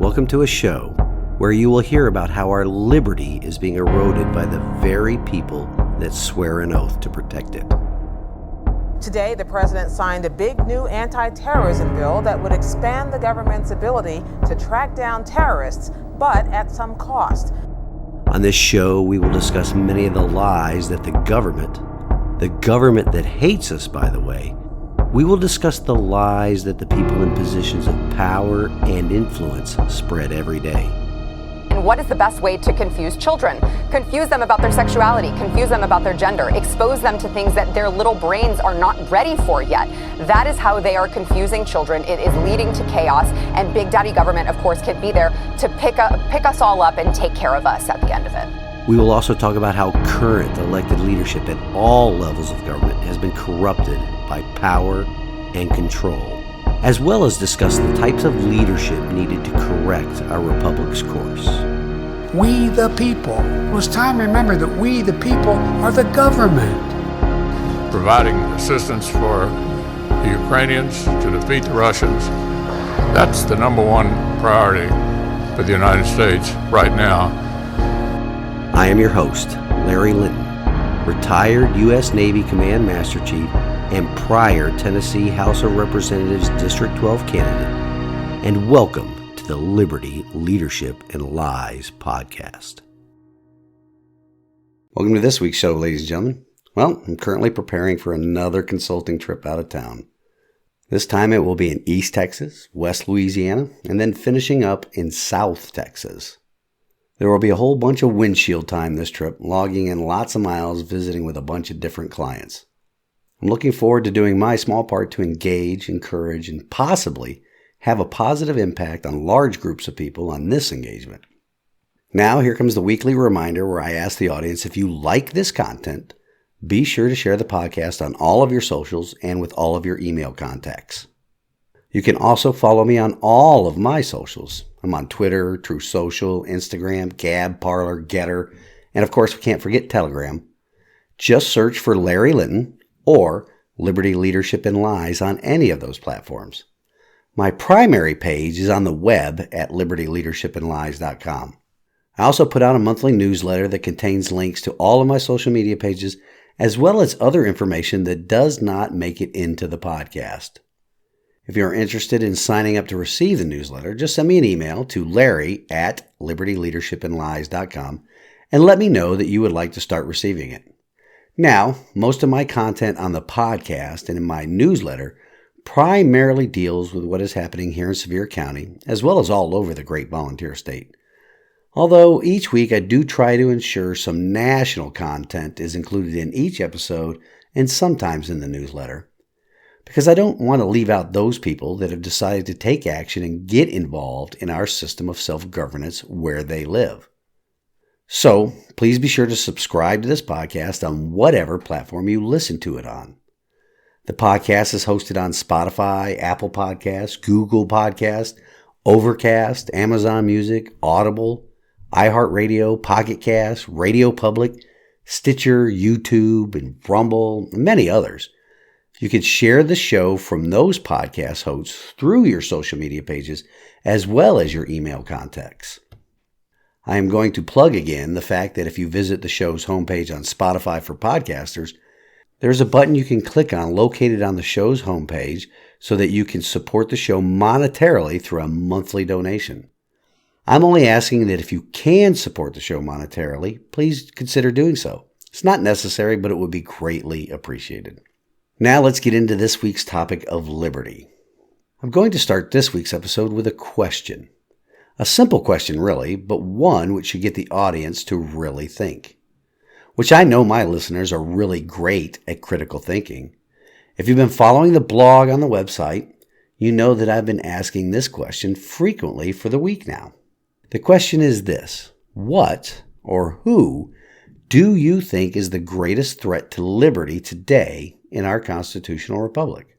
Welcome to a show where you will hear about how our liberty is being eroded by the very people that swear an oath to protect it. Today, the president signed a big new anti-terrorism bill that would expand the government's ability to track down terrorists, but at some cost. On this show, we will discuss many of the lies that the government that hates us, by the way, we will discuss the lies that the people in positions of power and influence spread every day. And what is the best way to confuse children? Confuse them about their sexuality, confuse them about their gender, expose them to things that their little brains are not ready for yet. That is how they are confusing children. It is leading to chaos, and Big Daddy government, of course, can be there to pick us all up and take care of us at the end of it. We will also talk about how current elected leadership at all levels of government has been corrupted by power and control, as well as discuss the types of leadership needed to correct our republic's course. We the people. Well, it's time to remember that we the people are the government. Providing assistance for the Ukrainians to defeat the Russians, that's the number one priority for the United States right now. I am your host, Larry Linton, retired U.S. Navy Command Master Chief and prior Tennessee House of Representatives District 12 candidate, and welcome to the Liberty, Leadership, and Lies podcast. Welcome to this week's show, ladies and gentlemen. Well, I'm currently preparing for another consulting trip out of town. This time it will be in East Texas, West Louisiana, and then finishing up in South Texas. There will be a whole bunch of windshield time this trip, logging in lots of miles, visiting with a bunch of different clients. I'm looking forward to doing my small part to engage, encourage, and possibly have a positive impact on large groups of people on this engagement. Now, here comes the weekly reminder where I ask the audience, if you like this content, be sure to share the podcast on all of your socials and with all of your email contacts. You can also follow me on all of my socials. I'm on Twitter, Truth Social, Instagram, Gab, Parler, GETTR, and of course we can't forget Telegram. Just search for Larry Linton or Liberty, Leadership, and Lies on any of those platforms. My primary page is on the web at libertyleadershipandlies.com. I also put out a monthly newsletter that contains links to all of my social media pages, as well as other information that does not make it into the podcast. If you're interested in signing up to receive the newsletter, just send me an email to larry@libertyleadershipandlies.com and let me know that you would like to start receiving it. Now, most of my content on the podcast and in my newsletter primarily deals with what is happening here in Sevier County, as well as all over the great volunteer state. Although each week I do try to ensure some national content is included in each episode and sometimes in the newsletter, because I don't want to leave out those people that have decided to take action and get involved in our system of self-governance where they live. So, please be sure to subscribe to this podcast on whatever platform you listen to it on. The podcast is hosted on Spotify, Apple Podcasts, Google Podcasts, Overcast, Amazon Music, Audible, iHeartRadio, Pocket Cast, Radio Public, Stitcher, YouTube, and Rumble, and many others. You can share the show from those podcast hosts through your social media pages as well as your email contacts. I am going to plug again the fact that if you visit the show's homepage on Spotify for podcasters, there's a button you can click on located on the show's homepage so that you can support the show monetarily through a monthly donation. I'm only asking that if you can support the show monetarily, please consider doing so. It's not necessary, but it would be greatly appreciated. Now let's get into this week's topic of liberty. I'm going to start this week's episode with a question. A simple question, really, but one which should get the audience to really think. Which I know my listeners are really great at critical thinking. If you've been following the blog on the website, you know that I've been asking this question frequently for the week now. The question is this: what or who do you think is the greatest threat to liberty today in our constitutional republic?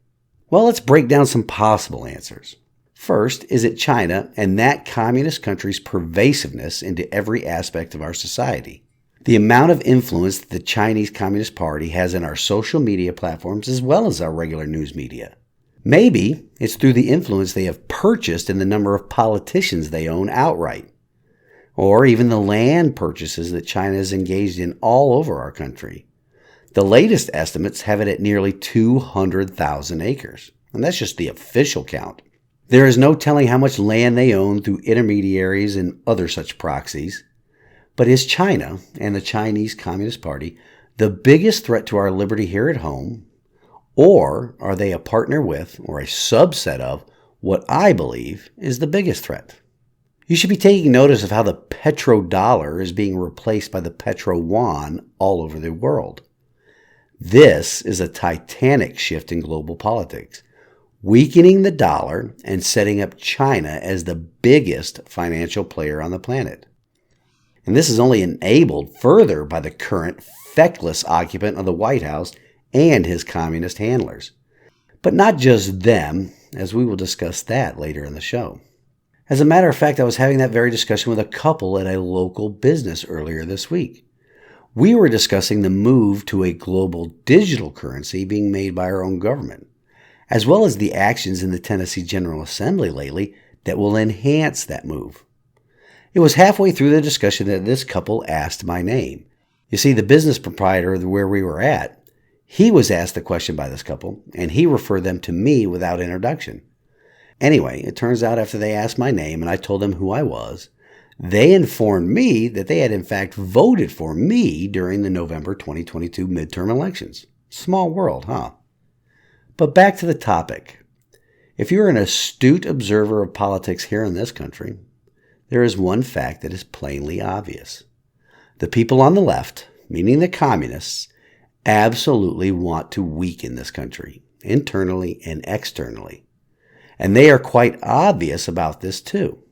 Well, let's break down some possible answers. First, is it China and that communist country's pervasiveness into every aspect of our society? The amount of influence that the Chinese Communist Party has in our social media platforms as well as our regular news media. Maybe it's through the influence they have purchased in the number of politicians they own outright, or even the land purchases that China is engaged in all over our country. The latest estimates have it at nearly 200,000 acres, and that's just the official count. There is no telling how much land they own through intermediaries and other such proxies. But is China and the Chinese Communist Party the biggest threat to our liberty here at home, or are they a partner with or a subset of what I believe is the biggest threat? You should be taking notice of how the petrodollar is being replaced by the petro yuan all over the world. This is a titanic shift in global politics, weakening the dollar and setting up China as the biggest financial player on the planet. And this is only enabled further by the current feckless occupant of the White House and his communist handlers. But not just them, as we will discuss that later in the show. As a matter of fact, I was having that very discussion with a couple at a local business earlier this week. We were discussing the move to a global digital currency being made by our own government, as well as the actions in the Tennessee General Assembly lately that will enhance that move. It was halfway through the discussion that this couple asked my name. You see, the business proprietor where we were at, he was asked the question by this couple, and he referred them to me without introduction. Anyway, it turns out after they asked my name and I told them who I was, they informed me that they had in fact voted for me during the November 2022 midterm elections. Small world, huh? But back to the topic. If you're an astute observer of politics here in this country, there is one fact that is plainly obvious. The people on the left, meaning the communists, absolutely want to weaken this country, internally and externally. And they are quite obvious about this too.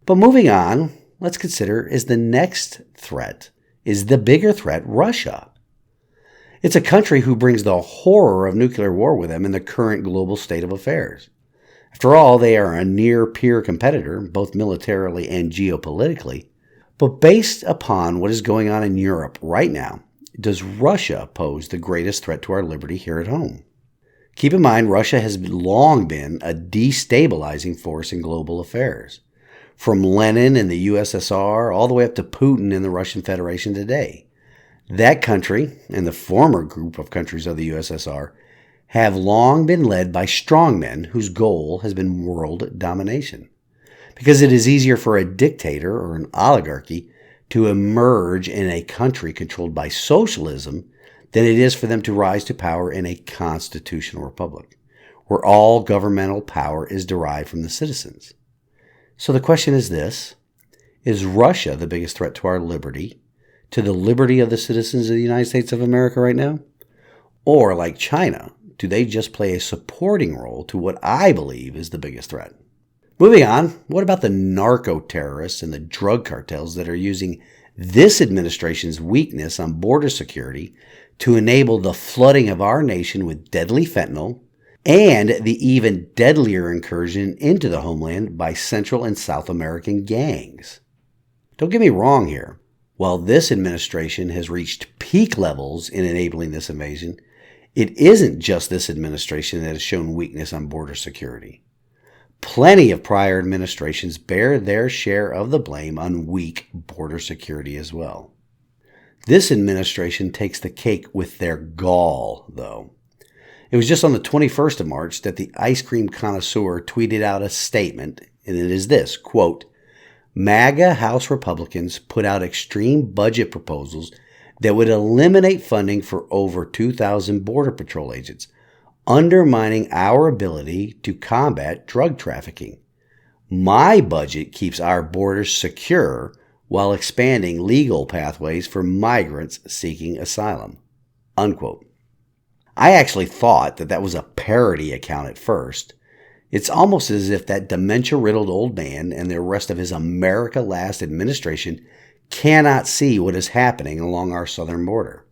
But moving on, let's consider is the bigger threat Russia? It's a country who brings the horror of nuclear war with them in the current global state of affairs. After all, they are a near-peer competitor, both militarily and geopolitically. But based upon what is going on in Europe right now, does Russia pose the greatest threat to our liberty here at home? Keep in mind, Russia has long been a destabilizing force in global affairs. From Lenin and the USSR all the way up to Putin and the Russian Federation today. That country, and the former group of countries of the USSR, have long been led by strongmen whose goal has been world domination. Because it is easier for a dictator or an oligarchy to emerge in a country controlled by socialism than it is for them to rise to power in a constitutional republic, where all governmental power is derived from the citizens. So the question is this: is Russia the biggest threat to our liberty, to the liberty of the citizens of the United States of America right now? Or, like China, do they just play a supporting role to what I believe is the biggest threat? Moving on, what about the narco-terrorists and the drug cartels that are using this administration's weakness on border security to enable the flooding of our nation with deadly fentanyl and the even deadlier incursion into the homeland by Central and South American gangs? Don't get me wrong here. While this administration has reached peak levels in enabling this invasion, it isn't just this administration that has shown weakness on border security. Plenty of prior administrations bear their share of the blame on weak border security as well. This administration takes the cake with their gall, though. It was just on the 21st of March that the ice cream connoisseur tweeted out a statement, and it is this, quote, MAGA House Republicans put out extreme budget proposals that would eliminate funding for over 2,000 Border Patrol agents, undermining our ability to combat drug trafficking. My budget keeps our borders secure while expanding legal pathways for migrants seeking asylum. Unquote. I actually thought that was a parody account at first. It's almost as if that dementia-riddled old man and the rest of his America Last administration cannot see what is happening along our southern border.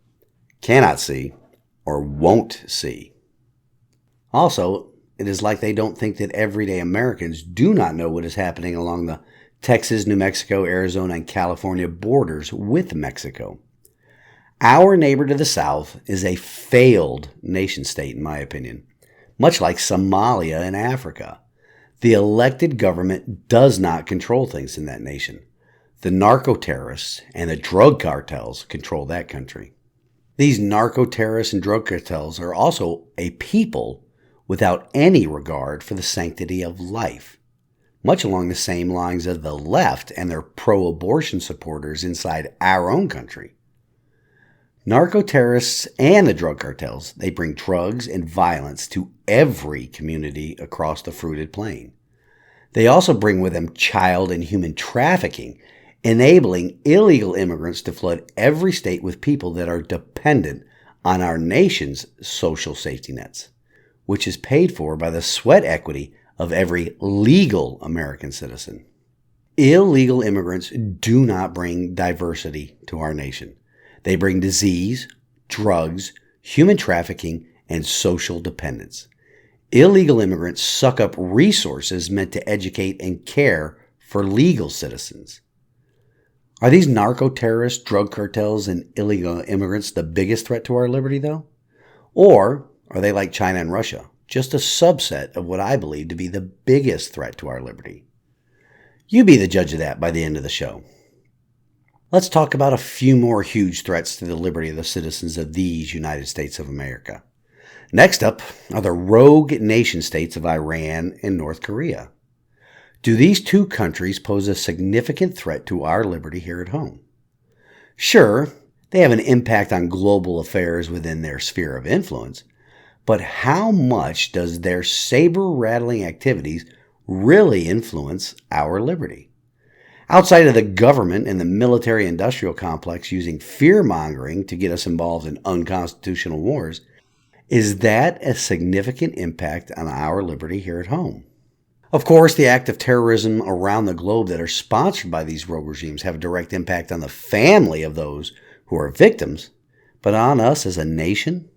Cannot see, or won't see. Also, it is like they don't think that everyday Americans do not know what is happening along the Texas, New Mexico, Arizona, and California borders with Mexico. Our neighbor to the south is a failed nation state, in my opinion, much like Somalia in Africa. The elected government does not control things in that nation. The narco-terrorists and the drug cartels control that country. These narco-terrorists and drug cartels are also a people without any regard for the sanctity of life, much along the same lines of the left and their pro-abortion supporters inside our own country. Narco-terrorists and the drug cartels, they bring drugs and violence to every community across the fruited plain. They also bring with them child and human trafficking, enabling illegal immigrants to flood every state with people that are dependent on our nation's social safety nets, which is paid for by the sweat equity of every legal American citizen. Illegal immigrants do not bring diversity to our nation. They bring disease, drugs, human trafficking, and social dependence. Illegal immigrants suck up resources meant to educate and care for legal citizens. Are these narco-terrorists, drug cartels, and illegal immigrants the biggest threat to our liberty, though? Or are they like China and Russia, just a subset of what I believe to be the biggest threat to our liberty? You be the judge of that by the end of the show. Let's talk about a few more huge threats to the liberty of the citizens of these United States of America. Next up are the rogue nation-states of Iran and North Korea. Do these two countries pose a significant threat to our liberty here at home? Sure, they have an impact on global affairs within their sphere of influence, but how much does their saber-rattling activities really influence our liberty? Outside of the government and the military-industrial complex using fear-mongering to get us involved in unconstitutional wars, is that a significant impact on our liberty here at home? Of course, the act of terrorism around the globe that are sponsored by these rogue regimes have a direct impact on the family of those who are victims, but on us as a nation?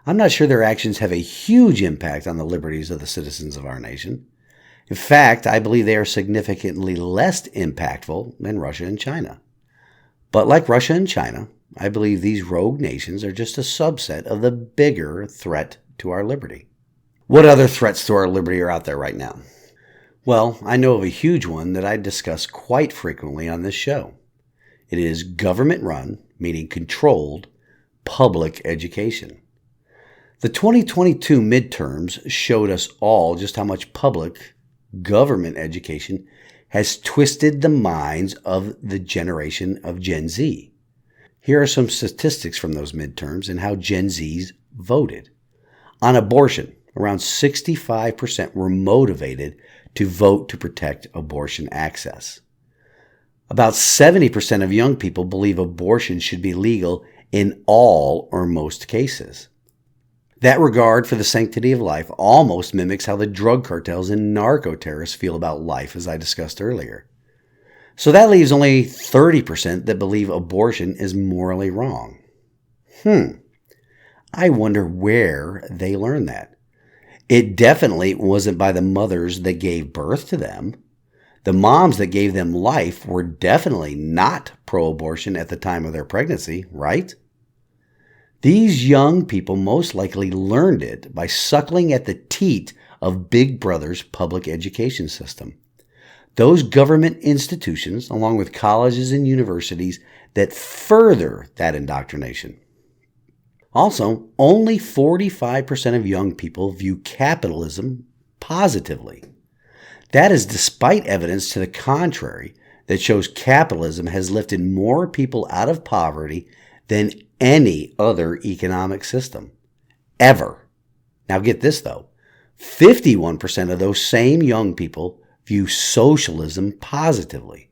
I'm not sure their actions have a huge impact on the liberties of the citizens of our nation. In fact, I believe they are significantly less impactful than Russia and China. But like Russia and China, I believe these rogue nations are just a subset of the bigger threat to our liberty. What other threats to our liberty are out there right now? Well, I know of a huge one that I discuss quite frequently on this show. It is government-run, meaning controlled, public education. The 2022 midterms showed us all just how much public government education has twisted the minds of the generation of Gen Z. Here are some statistics from those midterms and how Gen Zs voted. On abortion, around 65% were motivated to vote to protect abortion access. About 70% of young people believe abortion should be legal in all or most cases. That regard for the sanctity of life almost mimics how the drug cartels and narco-terrorists feel about life, as I discussed earlier. So that leaves only 30% that believe abortion is morally wrong. I wonder where they learned that. It definitely wasn't by the mothers that gave birth to them. The moms that gave them life were definitely not pro-abortion at the time of their pregnancy, right? These young people most likely learned it by suckling at the teat of Big Brother's public education system. Those government institutions, along with colleges and universities, that further that indoctrination. Also, only 45% of young people view capitalism positively. That is despite evidence to the contrary that shows capitalism has lifted more people out of poverty than any other economic system, ever. Now get this though, 51% of those same young people view socialism positively.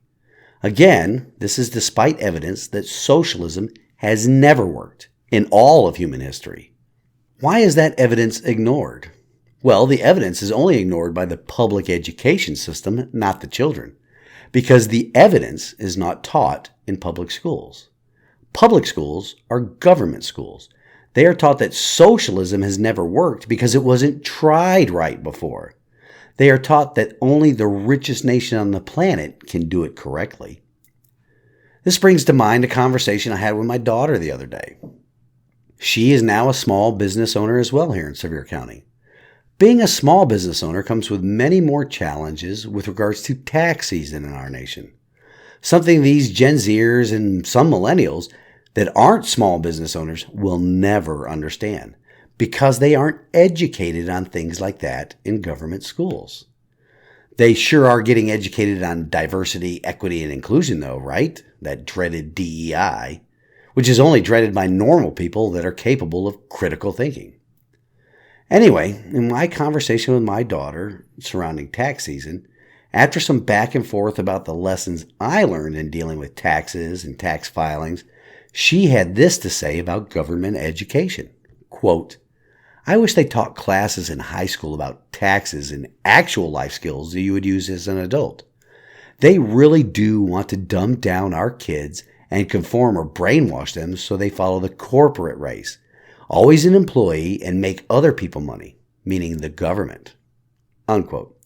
Again, this is despite evidence that socialism has never worked in all of human history. Why is that evidence ignored? Well, the evidence is only ignored by the public education system, not the children, because the evidence is not taught in public schools. Public schools are government schools. They are taught that socialism has never worked because it wasn't tried right before. They are taught that only the richest nation on the planet can do it correctly. This brings to mind a conversation I had with my daughter the other day. She is now a small business owner as well here in Sevier County. Being a small business owner comes with many more challenges with regards to tax season in our nation. Something these Gen Zers and some millennials that aren't small business owners will never understand because they aren't educated on things like that in government schools. They sure are getting educated on diversity, equity, and inclusion though, right? That dreaded DEI, which is only dreaded by normal people that are capable of critical thinking. Anyway, in my conversation with my daughter surrounding tax season, after some back and forth about the lessons I learned in dealing with taxes and tax filings, she had this to say about government education. Quote, I wish they taught classes in high school about taxes and actual life skills that you would use as an adult. They really do want to dumb down our kids and conform or brainwash them so they follow the corporate race, always an employee and make other people money, meaning the government. Unquote.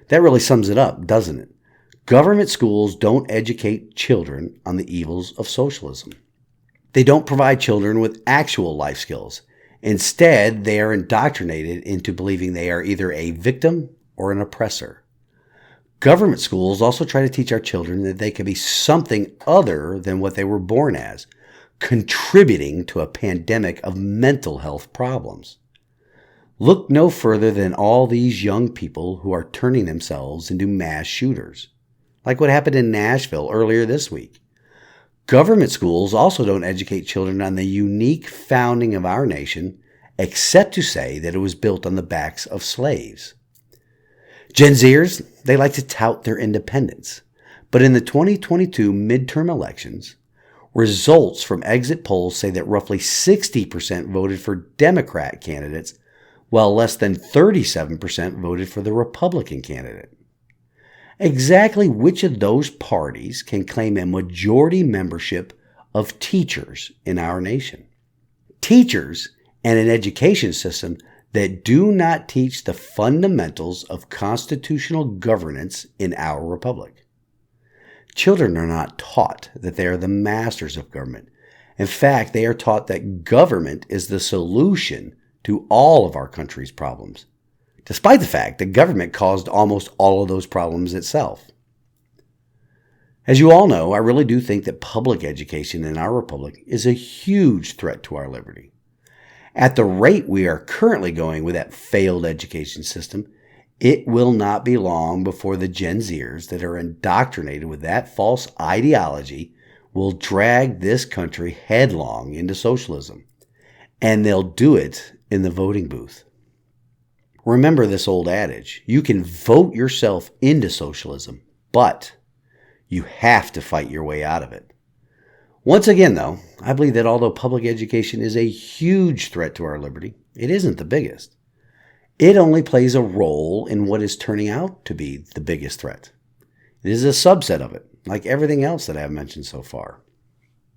That really sums it up, doesn't it? Government schools don't educate children on the evils of socialism. They don't provide children with actual life skills. Instead, they are indoctrinated into believing they are either a victim or an oppressor. Government schools also try to teach our children that they can be something other than what they were born as, contributing to a pandemic of mental health problems. Look no further than all these young people who are turning themselves into mass shooters, like what happened in Nashville earlier this week. Government schools also don't educate children on the unique founding of our nation, except to say that it was built on the backs of slaves. Gen Zers, they like to tout their independence, but in the 2022 midterm elections, results from exit polls say that roughly 60% voted for Democrat candidates, while less than 37% voted for the Republican candidate. Exactly which of those parties can claim a majority membership of teachers in our nation? Teachers and an education system that do not teach the fundamentals of constitutional governance in our republic. Children are not taught that they are the masters of government. In fact, they are taught that government is the solution to all of our country's problems, despite the fact that government caused almost all of those problems itself. As you all know, I really do think that public education in our republic is a huge threat to our liberty. At the rate we are currently going with that failed education system, it will not be long before the Gen Zers that are indoctrinated with that false ideology will drag this country headlong into socialism. And they'll do it in the voting booth. Remember this old adage, you can vote yourself into socialism, but you have to fight your way out of it. Once again, though, I believe that although public education is a huge threat to our liberty, it isn't the biggest. It only plays a role in what is turning out to be the biggest threat. It is a subset of it, like everything else that I have mentioned so far.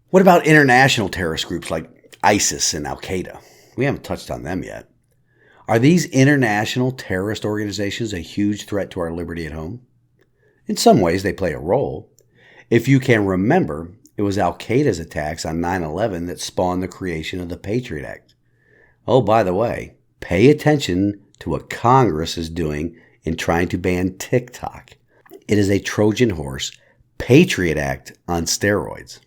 What about international terrorist groups like ISIS and Al-Qaeda? We haven't touched on them yet. Are these international terrorist organizations a huge threat to our liberty at home? In some ways, they play a role. If you can remember, it was Al-Qaeda's attacks on 9/11 that spawned the creation of the Patriot Act. Oh, by the way, pay attention to what Congress is doing in trying to ban TikTok. It is a Trojan horse Patriot Act on steroids.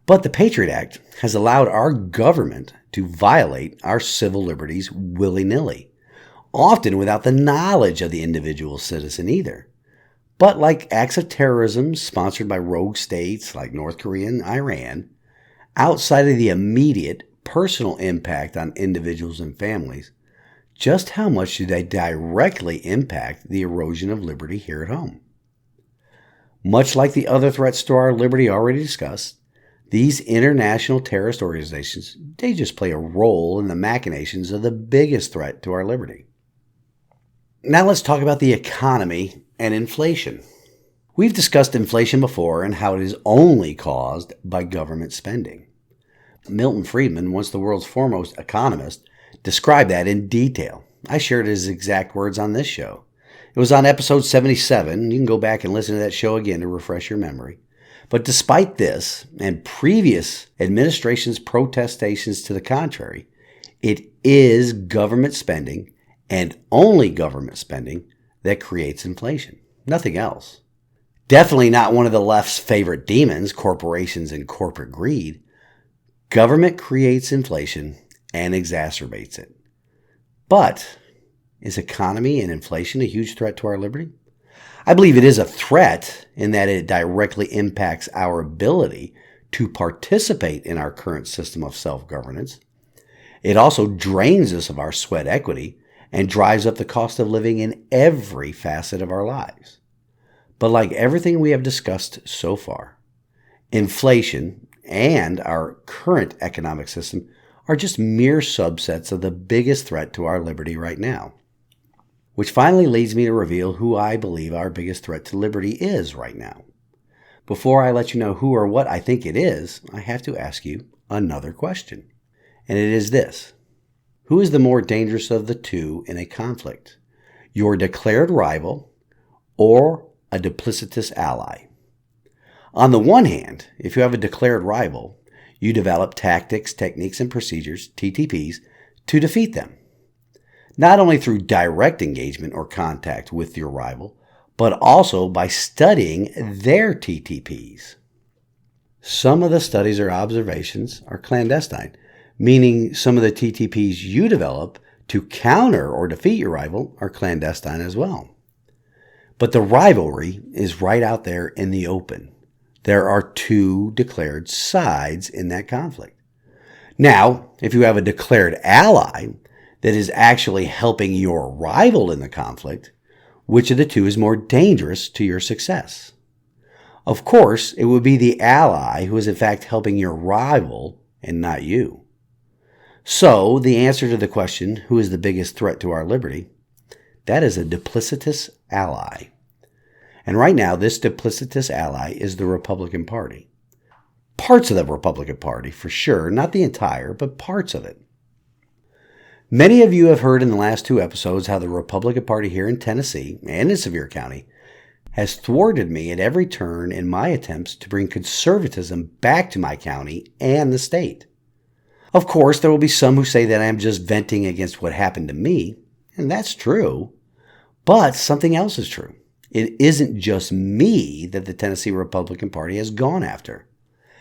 But the Patriot Act has allowed our government to violate our civil liberties willy-nilly, often without the knowledge of the individual citizen either. But like acts of terrorism sponsored by rogue states like North Korea and Iran, outside of the immediate personal impact on individuals and families, just how much do they directly impact the erosion of liberty here at home? Much like the other threats to our liberty already discussed, these international terrorist organizations, they just play a role in the machinations of the biggest threat to our liberty. Now let's talk about the economy and inflation. We've discussed inflation before and how it is only caused by government spending. Milton Friedman, once the world's foremost economist, described that in detail. I shared his exact words on this show. It was on episode 77. You can go back and listen to that show again to refresh your memory. But despite this and previous administration's protestations to the contrary, it is government spending and only government spending that creates inflation. Nothing else. Definitely not one of the left's favorite demons, corporations and corporate greed. Government creates inflation and exacerbates it. But is economy and inflation a huge threat to our liberty? I believe it is a threat in that it directly impacts our ability to participate in our current system of self-governance. It also drains us of our sweat equity and drives up the cost of living in every facet of our lives. But like everything we have discussed so far, inflation and our current economic system are just mere subsets of the biggest threat to our liberty right now. Which finally leads me to reveal who I believe our biggest threat to liberty is right now. Before I let you know who or what I think it is, I have to ask you another question. And it is this: who is the more dangerous of the two in a conflict? Your declared rival or a duplicitous ally? On the one hand, if you have a declared rival, you develop tactics, techniques, and procedures, TTPs, to defeat them. Not only through direct engagement or contact with your rival, but also by studying their TTPs. Some of the studies or observations are clandestine, meaning some of the TTPs you develop to counter or defeat your rival are clandestine as well. But the rivalry is right out there in the open. There are two declared sides in that conflict. Now, if you have a declared ally that is actually helping your rival in the conflict, which of the two is more dangerous to your success? Of course, it would be the ally who is in fact helping your rival and not you. So, the answer to the question, who is the biggest threat to our liberty? That is a duplicitous ally. And right now, this duplicitous ally is the Republican Party. Parts of the Republican Party, for sure, not the entire, but parts of it. Many of you have heard in the last 2 episodes how the Republican Party here in Tennessee and in Sevier County has thwarted me at every turn in my attempts to bring conservatism back to my county and the state. Of course, there will be some who say that I am just venting against what happened to me, and that's true, but something else is true. It isn't just me that the Tennessee Republican Party has gone after.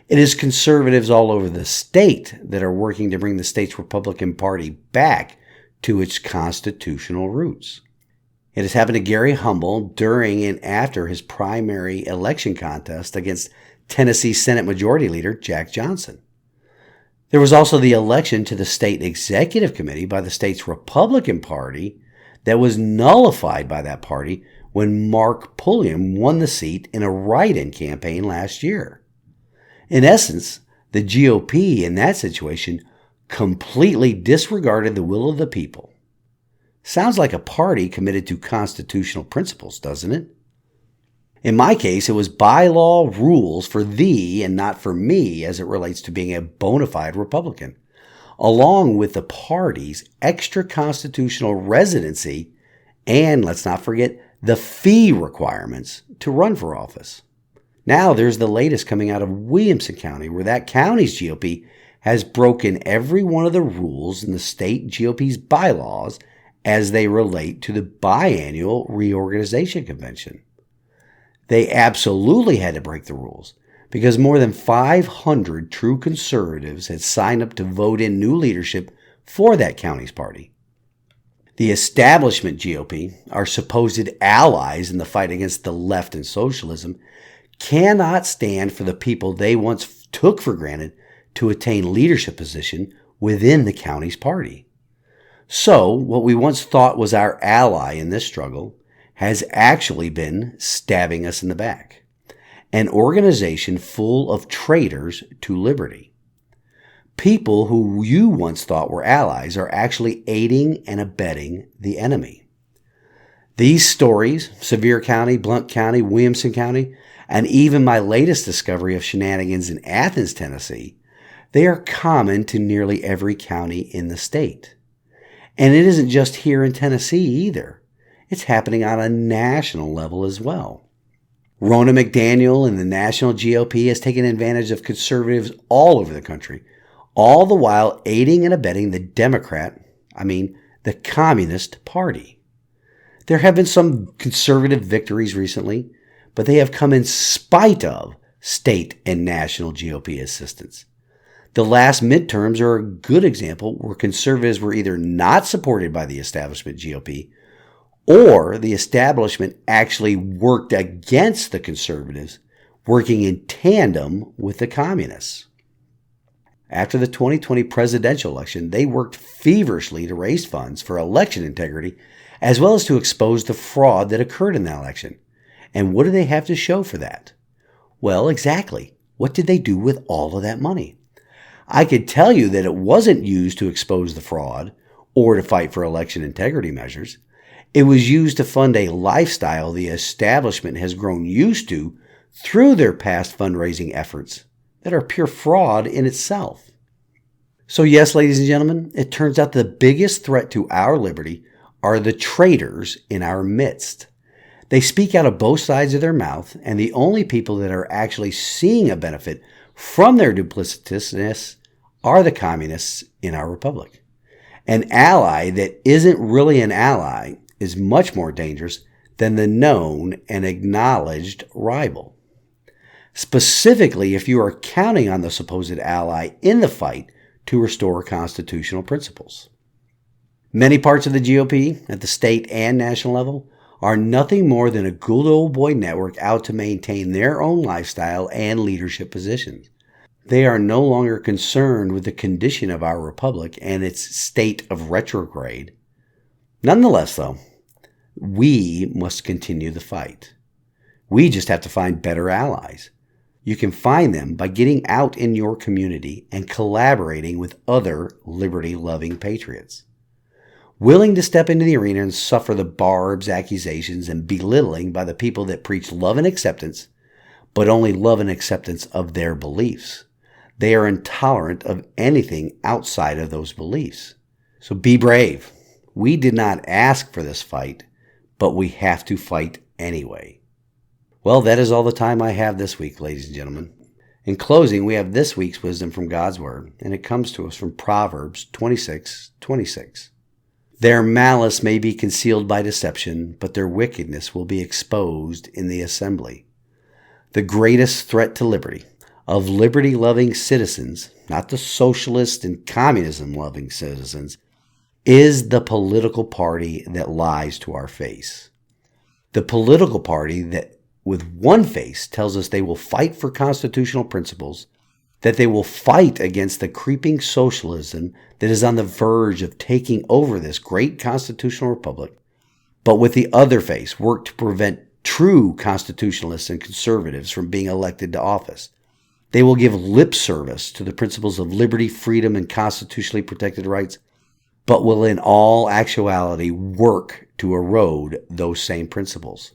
It is conservatives all over the state that are working to bring the state's Republican Party back to its constitutional roots. It has happened to Gary Humble during and after his primary election contest against Tennessee Senate Majority Leader Jack Johnson. There was also the election to the state executive committee by the state's Republican Party that was nullified by that party when Mark Pulliam won the seat in a write-in campaign last year. In essence, the GOP in that situation completely disregarded the will of the people. Sounds like a party committed to constitutional principles, doesn't it? In my case, it was bylaw rules for thee and not for me as it relates to being a bona fide Republican, along with the party's extra constitutional residency and, let's not forget, the fee requirements to run for office. Now there's the latest coming out of Williamson County, where that county's GOP has broken every one of the rules in the state GOP's bylaws as they relate to the biannual reorganization convention. They absolutely had to break the rules because more than 500 true conservatives had signed up to vote in new leadership for that county's party. The establishment GOP, our supposed allies in the fight against the left and socialism, cannot stand for the people they once took for granted to attain leadership position within the county's party. So, what we once thought was our ally in this struggle has actually been stabbing us in the back. An organization full of traitors to liberty. People who you once thought were allies are actually aiding and abetting the enemy. These stories, Sevier County, Blount County, Williamson County, and even my latest discovery of shenanigans in Athens, Tennessee, they are common to nearly every county in the state. And it isn't just here in Tennessee either. It's happening on a national level as well. Ronna McDaniel and the national GOP has taken advantage of conservatives all over the country, all the while aiding and abetting the the Communist Party. There have been some conservative victories recently, but they have come in spite of state and national GOP assistance. The last midterms are a good example where conservatives were either not supported by the establishment GOP, or the establishment actually worked against the conservatives, working in tandem with the communists. After the 2020 presidential election, they worked feverishly to raise funds for election integrity, as well as to expose the fraud that occurred in that election. And what do they have to show for that? Well, exactly. What did they do with all of that money? I could tell you that it wasn't used to expose the fraud or to fight for election integrity measures. It was used to fund a lifestyle the establishment has grown used to through their past fundraising efforts that are pure fraud in itself. So yes, ladies and gentlemen, it turns out the biggest threat to our liberty are the traitors in our midst. They speak out of both sides of their mouth, and the only people that are actually seeing a benefit from their duplicitousness are the communists in our republic. An ally that isn't really an ally is much more dangerous than the known and acknowledged rival. Specifically, if you are counting on the supposed ally in the fight to restore constitutional principles. Many parts of the GOP, at the state and national level, are nothing more than a good old boy network out to maintain their own lifestyle and leadership positions. They are no longer concerned with the condition of our republic and its state of retrograde. Nonetheless, though, we must continue the fight. We just have to find better allies. You can find them by getting out in your community and collaborating with other liberty-loving patriots. Willing to step into the arena and suffer the barbs, accusations, and belittling by the people that preach love and acceptance, but only love and acceptance of their beliefs. They are intolerant of anything outside of those beliefs. So be brave. We did not ask for this fight, but we have to fight anyway. Well, that is all the time I have this week, ladies and gentlemen. In closing, we have this week's wisdom from God's Word, and it comes to us from Proverbs 26:26. Their malice may be concealed by deception, but their wickedness will be exposed in the assembly. The greatest threat to liberty, of liberty-loving citizens, not the socialist and communism-loving citizens, is the political party that lies to our face. The political party that with one face tells us they will fight for constitutional principles, that they will fight against the creeping socialism that is on the verge of taking over this great constitutional republic, but with the other face work to prevent true constitutionalists and conservatives from being elected to office. They will give lip service to the principles of liberty, freedom, and constitutionally protected rights, but will in all actuality work to erode those same principles.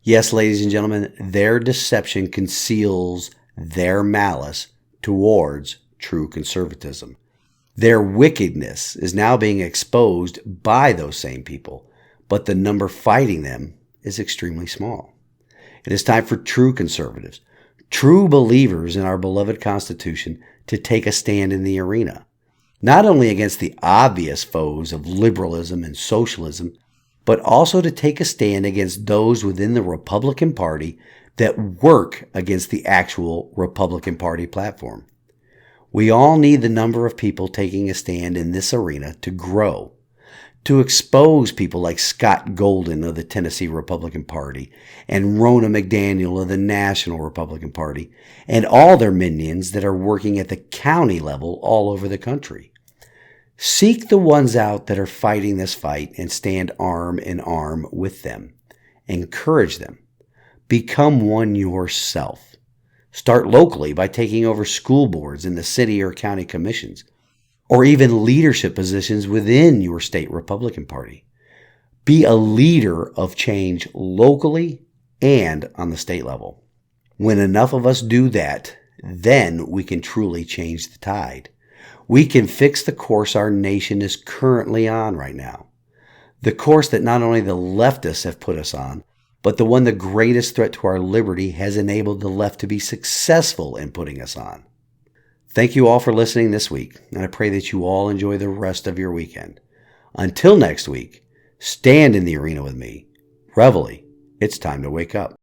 Yes, ladies and gentlemen, their deception conceals their malice towards true conservatism. Their wickedness is now being exposed by those same people, but the number fighting them is extremely small. It is time for true conservatives, true believers in our beloved Constitution, to take a stand in the arena, not only against the obvious foes of liberalism and socialism, but also to take a stand against those within the Republican Party that work against the actual Republican Party platform. We all need the number of people taking a stand in this arena to grow, to expose people like Scott Golden of the Tennessee Republican Party and Ronna McDaniel of the National Republican Party, and all their minions that are working at the county level all over the country. Seek the ones out that are fighting this fight and stand arm in arm with them. Encourage them. Become one yourself. Start locally by taking over school boards in the city or county commissions, or even leadership positions within your state Republican Party. Be a leader of change locally and on the state level. When enough of us do that, then we can truly change the tide. We can fix the course our nation is currently on right now. The course that not only the leftists have put us on, but the one the greatest threat to our liberty has enabled the left to be successful in putting us on. Thank you all for listening this week, and I pray that you all enjoy the rest of your weekend. Until next week, stand in the arena with me. Reveille, it's time to wake up.